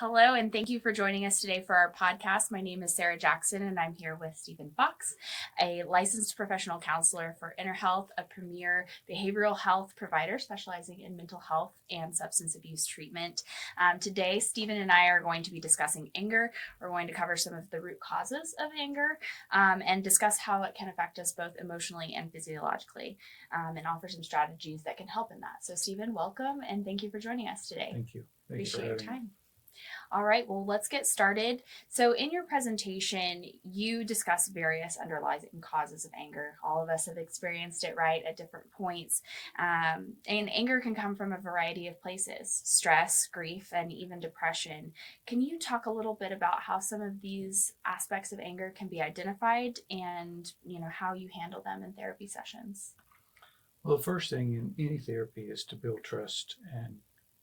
Hello, and thank you for joining us today for our podcast. My name is Sarah Jackson, and I'm here with Stephen Fox, a licensed professional counselor for Inner Health, a premier behavioral health provider specializing in mental health and substance abuse treatment. Today, Stephen and I are going to be discussing anger. We're going to cover some of the root causes of anger and discuss how it can affect us both emotionally and physiologically, and offer some strategies that can help in that. So, Stephen, welcome, and thank you for joining us today. Thank you. Appreciate your time. All right, well, let's get started. So in your presentation, you discuss various underlying causes of anger. All of us have experienced it, right, at different points. And anger can come from a variety of places: stress, grief, and even depression. Can you talk a little bit about how some of these aspects of anger can be identified and, how you handle them in therapy sessions? Well, the first thing in any therapy is to build trust and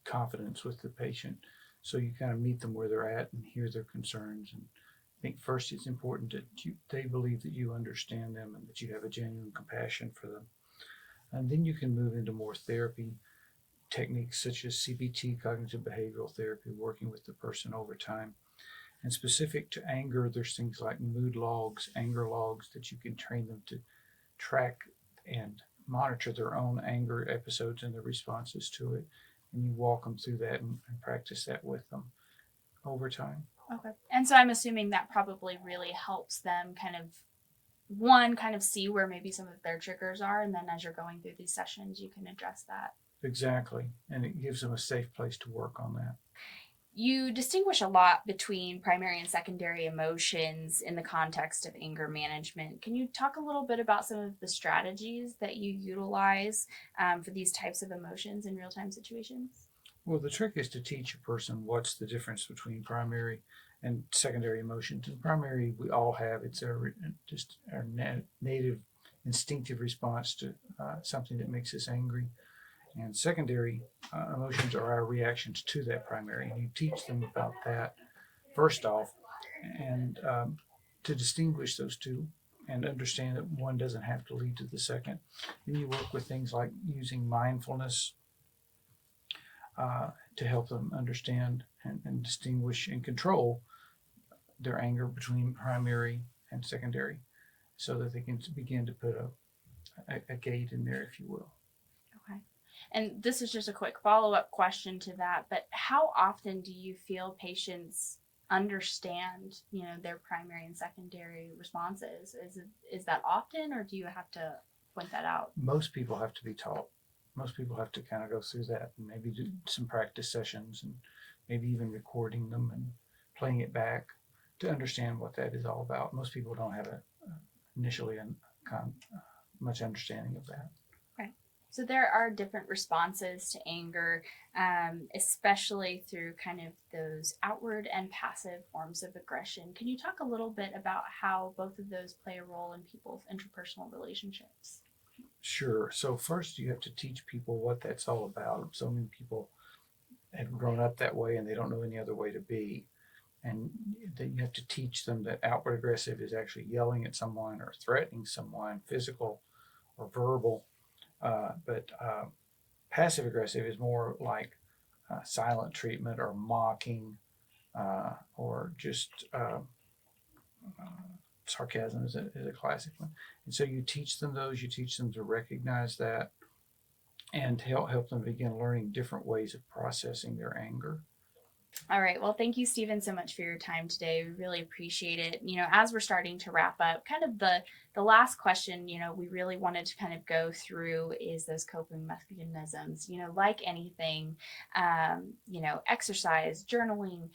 confidence with the patient. So you kind of meet them where they're at and hear their concerns. And I think first it's important that they believe that you understand them and that you have a genuine compassion for them. And then you can move into more therapy techniques such as CBT, cognitive behavioral therapy, working with the person over time. And specific to anger, there's things like mood logs, anger logs that you can train them to track and monitor their own anger episodes and their responses to it. And you walk them through that and practice that with them over time. Okay. And so I'm assuming that probably really helps them kind of see where maybe some of their triggers are, and then as you're going through these sessions you can address that. Exactly. And it gives them a safe place to work on that. You distinguish a lot between primary and secondary emotions in the context of anger management. Can you talk a little bit about some of the strategies that you utilize for these types of emotions in real-time situations? Well, the trick is to teach a person what's the difference between primary and secondary emotions. And primary, we all have, it's just our native instinctive response to something that makes us angry. And secondary emotions are our reactions to that primary. And you teach them about that first off, and to distinguish those two and understand that one doesn't have to lead to the second. Then you work with things like using mindfulness to help them understand and distinguish and control their anger between primary and secondary so that they can begin to put a gate in there, if you will. Okay. And this is just a quick follow-up question to that, but how often do you feel patients understand, their primary and secondary responses? Is that often, or do you have to point that out? Most people have to be taught. Most people have to kind of go through that and maybe do some practice sessions and maybe even recording them and playing it back to understand what that is all about. Most people don't have initially much understanding of that. Right. So there are different responses to anger, especially through kind of those outward and passive forms of aggression. Can you talk a little bit about how both of those play a role in people's interpersonal relationships? Sure. So first you have to teach people what that's all about. So many people have grown up that way and they don't know any other way to be. And that you have to teach them that outward aggressive is actually yelling at someone or threatening someone, physical or verbal. But passive aggressive is more like silent treatment or mocking or just sarcasm is a classic one. And so you teach them those, you teach them to recognize that and help them begin learning different ways of processing their anger. All right. Well, thank you, Stephen, so much for your time today. We really appreciate it. As we're starting to wrap up, kind of the last question, we really wanted to kind of go through is those coping mechanisms. Like anything, exercise, journaling,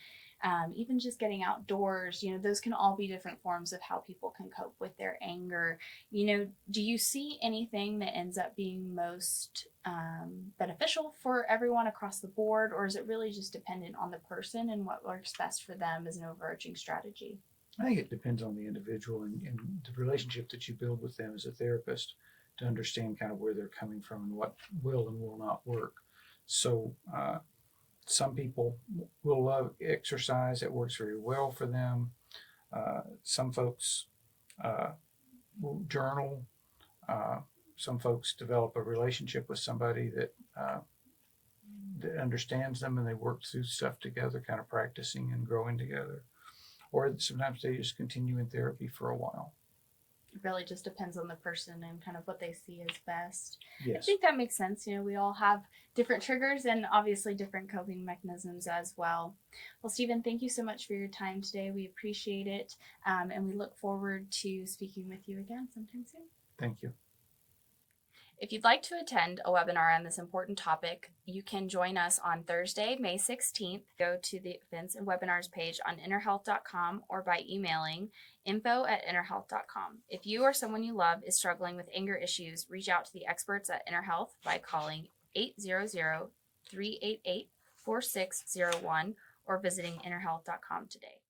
even just getting outdoors, those can all be different forms of how people can cope with their anger. Do you see anything that ends up being most beneficial for everyone across the board, or is it really just dependent on the person and what works best for them as an overarching strategy? I think it depends on the individual and the relationship that you build with them as a therapist to understand kind of where they're coming from and what will and will not work. So some people will love exercise. It works very well for them. Some folks will journal. Some folks develop a relationship with somebody that that understands them and they work through stuff together, kind of practicing and growing together. Or sometimes they just continue in therapy for a while. It really just depends on the person and kind of what they see as best. I Yes. think that makes sense. We all have different triggers and obviously different coping mechanisms as well. Well, Stephen, thank you so much for your time today. We appreciate it, and we look forward to speaking with you again sometime soon. Thank you. If you'd like to attend a webinar on this important topic, you can join us on Thursday, May 16th. Go to the events and webinars page on innerhealth.com or by emailing info@innerhealth.com. If you or someone you love is struggling with anger issues, reach out to the experts at InnerHealth by calling 800-388-4601 or visiting innerhealth.com today.